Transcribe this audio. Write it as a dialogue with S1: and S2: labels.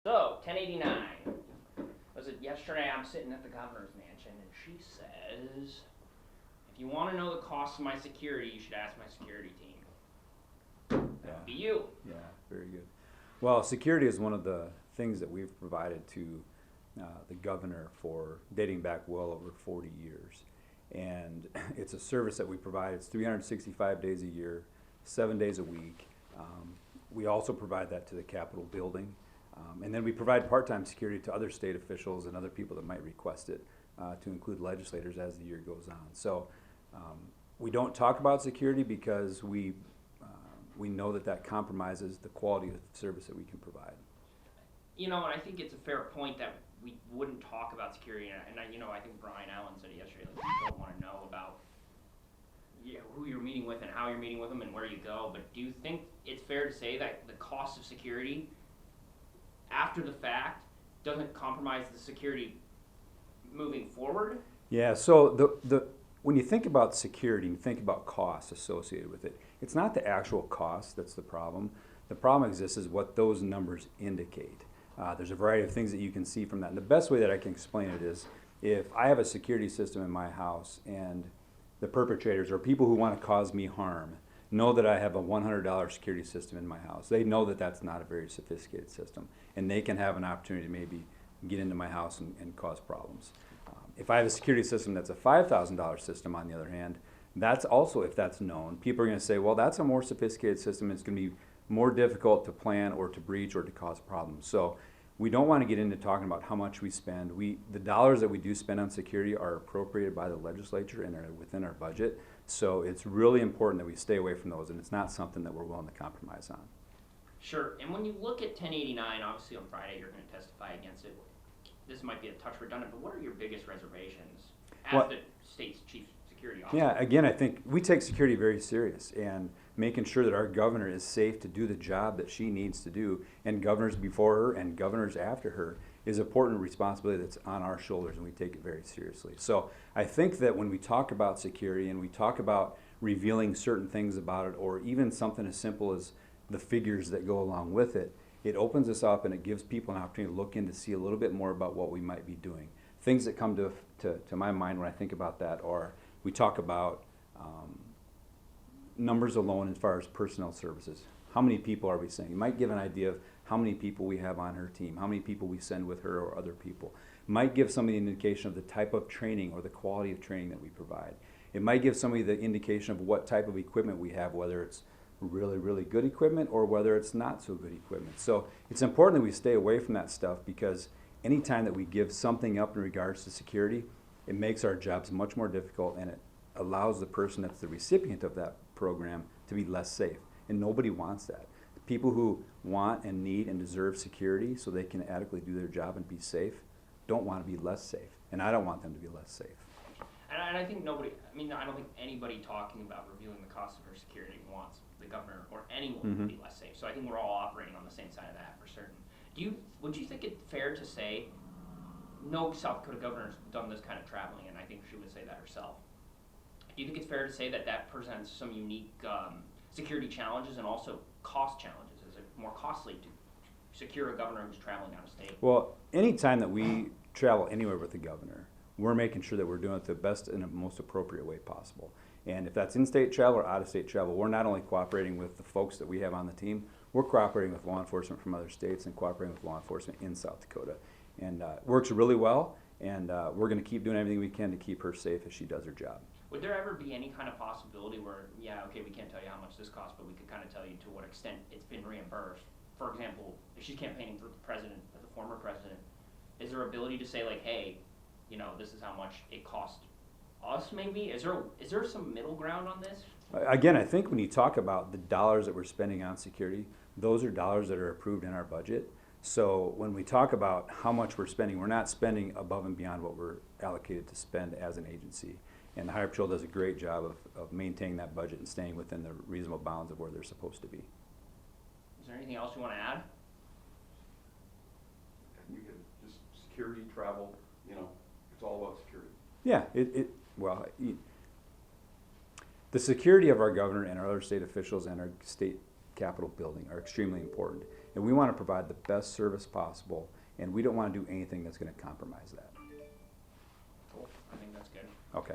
S1: So, 1089. Was it yesterday? I'm sitting at the governor's mansion, and she says, if you want to know the cost of my security, you should ask my security team. That would be you.
S2: Yeah, very good. Well, security is one of the things that we've provided to the governor for dating back well over 40 years. And it's a service that we provide. It's 365 days a year, 7 days a week. We also provide that to the Capitol building. And then we provide part-time security to other state officials and other people that might request it, to include legislators as the year goes on. So we don't talk about security because we know that compromises the quality of the service that we can provide.
S1: You know, and I think it's a fair point that we wouldn't talk about security. And I think Brian Allen said it yesterday, like, you don't want to know about who you're meeting with and how you're meeting with them and where you go. But do you think it's fair to say that the cost of security after the fact doesn't compromise the security moving forward?
S2: Yeah, so when you think about security, you think about costs associated with it. It's not the actual cost that's the problem. The problem exists is what those numbers indicate. There's a variety of things that you can see from that. And the best way that I can explain it is if I have a security system in my house and the perpetrators or people who want to cause me harm know that I have a $100 security system in my house. They know that that's not a very sophisticated system, and they can have an opportunity to maybe get into my house and cause problems. If I have a security system that's a $5,000 system, on the other hand, that's also, if that's known, people are going to say, well, that's a more sophisticated system. It's going to be more difficult to plan or to breach or to cause problems. So we don't want to get into talking about how much we spend. The dollars that we do spend on security are appropriated by the legislature and are within our budget. So it's really important that we stay away from those, and it's not something that we're willing to compromise on.
S1: Sure. And when you look at 1089, obviously on Friday you're going to testify against it. This might be a touch redundant, but what are your biggest reservations as the state's chief security officer?
S2: Yeah, again, I think we take security very serious, and making sure that our governor is safe to do the job that she needs to do, and governors before her and governors after her, is an important responsibility that's on our shoulders, and we take it very seriously. So I think that when we talk about security and we talk about revealing certain things about it, or even something as simple as the figures that go along with it, it opens us up and it gives people an opportunity to look in to see a little bit more about what we might be doing. Things that come to my mind when I think about that are, we talk about numbers alone as far as personnel services. How many people are we sending? You might give an idea of how many people we have on her team, how many people we send with her or other people. Might give somebody an indication of the type of training or the quality of training that we provide. It might give somebody the indication of what type of equipment we have, whether it's really, really good equipment or whether it's not so good equipment. So it's important that we stay away from that stuff, because anytime that we give something up in regards to security, it makes our jobs much more difficult, and it allows the person that's the recipient of that program to be less safe. And nobody wants that. People who want and need and deserve security so they can adequately do their job and be safe don't want to be less safe. And I don't want them to be less safe.
S1: And I think I don't think anybody talking about reviewing the cost of her security wants the governor or anyone to be less safe. So I think we're all operating on the same side of that for certain. Would you think it fair to say, no South Dakota governor's done this kind of traveling, and I think she would say that herself. Do you think it's fair to say that presents some unique security challenges and also cost challenges? Is it more costly to secure a governor who's traveling out of state?
S2: Well, anytime that we travel anywhere with the governor, we're making sure that we're doing it the best and the most appropriate way possible. And if that's in-state travel or out-of-state travel, we're not only cooperating with the folks that we have on the team, we're cooperating with law enforcement from other states and cooperating with law enforcement in South Dakota. And it works really well, and we're going to keep doing everything we can to keep her safe as she does her job.
S1: Would there ever be any kind of possibility where, we can't tell you how much this costs, but we could kind of tell you to what extent it's been reimbursed? For example, if she's campaigning for the president, for the former president, is there ability to say, like, hey, this is how much it cost us, maybe? Is there some middle ground on this?
S2: Again, I think when you talk about the dollars that we're spending on security, those are dollars that are approved in our budget. So when we talk about how much we're spending, we're not spending above and beyond what we're allocated to spend as an agency. And the Higher Patrol does a great job of maintaining that budget and staying within the reasonable bounds of where they're supposed to be.
S1: Is there anything else you want to add?
S3: You can just security, travel, it's all about security.
S2: Yeah, the security of our governor and our other state officials and our state Capitol building are extremely important. And we want to provide the best service possible, and we don't want to do anything that's going to compromise that.
S1: Cool, I think that's good.
S2: Okay.